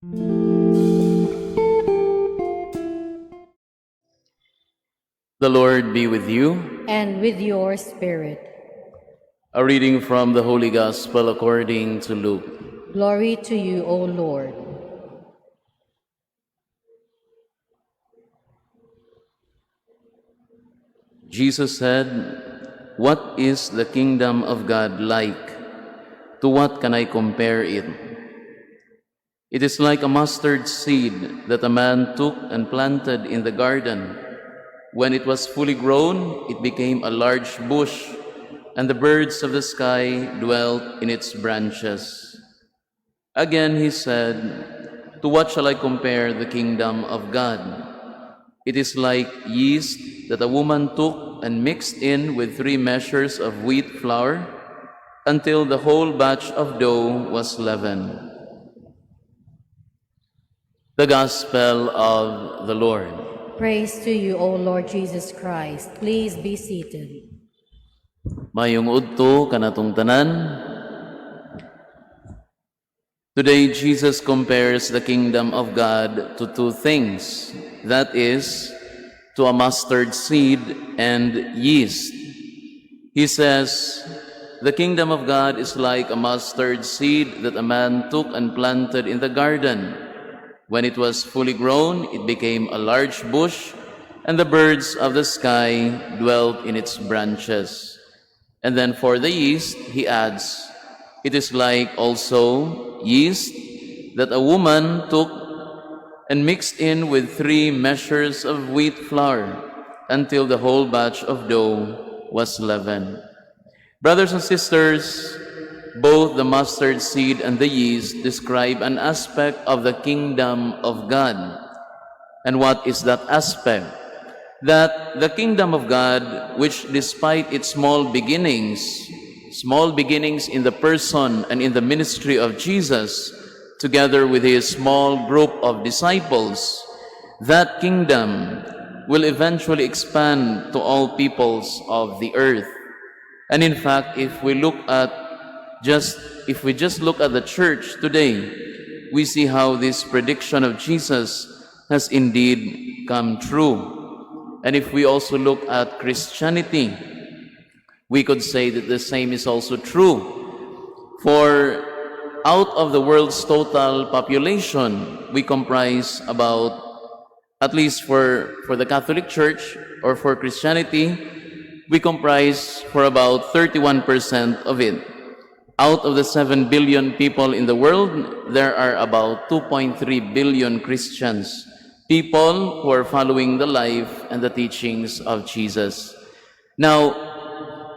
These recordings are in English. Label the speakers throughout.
Speaker 1: The Lord be with you.
Speaker 2: And with your spirit.
Speaker 1: A reading from the Holy Gospel according to Luke.
Speaker 2: Glory to you, O Lord.
Speaker 1: Jesus said, "What is the kingdom of God like? To what can I compare it? It is like a mustard seed that a man took and planted in the garden. When it was fully grown, it became a large bush, and the birds of the sky dwelt in its branches." Again he said, "To what shall I compare the kingdom of God? It is like yeast that a woman took and mixed in with 3 measures of wheat flour until the whole batch of dough was leavened." The Gospel of the Lord.
Speaker 2: Praise to you, O Lord Jesus Christ. Please be seated.
Speaker 1: Mayong udto kanatong tanan. Today, Jesus compares the kingdom of God to 2 things. That is, to a mustard seed and yeast. He says, the kingdom of God is like a mustard seed that a man took and planted in the garden. When it was fully grown, it became a large bush, and the birds of the sky dwelt in its branches. And then for the yeast, he adds, it is like also yeast that a woman took and mixed in with 3 measures of wheat flour until the whole batch of dough was leavened. Brothers and sisters, both the mustard seed and the yeast describe an aspect of the kingdom of God. And what is that aspect? That the kingdom of God, which despite its small beginnings in the person and in the ministry of Jesus, together with his small group of disciples, that kingdom will eventually expand to all peoples of the earth. And in fact, if we just look at the church today, we see how this prediction of Jesus has indeed come true. And if we also look at Christianity, we could say that the same is also true. For out of the world's total population, we comprise about, at least for the Catholic Church or for Christianity, we comprise for about 31% of it. Out of the 7 billion people in the world, there are about 2.3 billion Christians, people who are following the life and the teachings of Jesus. Now,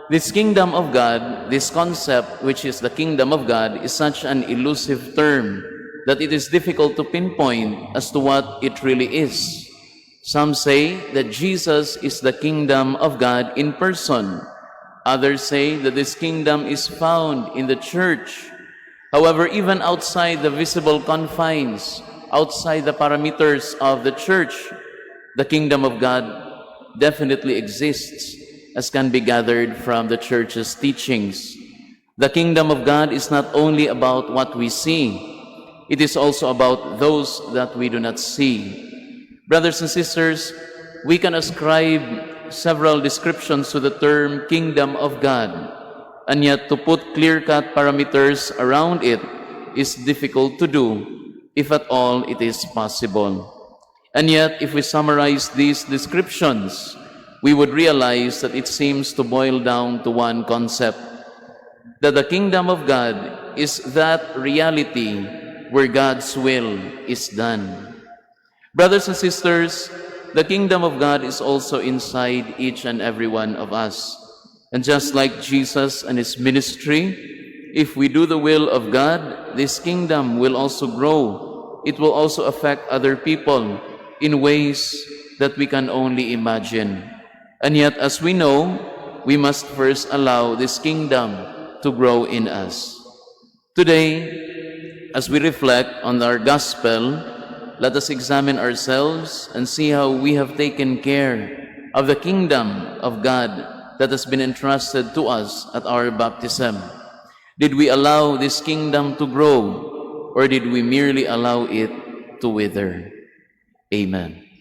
Speaker 1: this kingdom of God, this concept, which is the kingdom of God, is such an elusive term that it is difficult to pinpoint as to what it really is. Some say that Jesus is the kingdom of God in person. Others say that this kingdom is found in the church. However, even outside the visible confines, outside the parameters of the church, the kingdom of God definitely exists, as can be gathered from the church's teachings. The kingdom of God is not only about what we see, it is also about those that we do not see. Brothers and sisters, we can ascribe several descriptions to the term kingdom of God, and yet to put clear-cut parameters around it is difficult to do, if at all it is possible. And yet, if we summarize these descriptions, we would realize that it seems to boil down to one concept, that the kingdom of God is that reality where God's will is done. Brothers and sisters, the kingdom of God is also inside each and every one of us. And just like Jesus and his ministry, if we do the will of God, this kingdom will also grow. It will also affect other people in ways that we can only imagine. And yet, as we know, we must first allow this kingdom to grow in us. Today, as we reflect on our gospel, let us examine ourselves and see how we have taken care of the kingdom of God that has been entrusted to us at our baptism. Did we allow this kingdom to grow? or did we merely allow it to wither? Amen.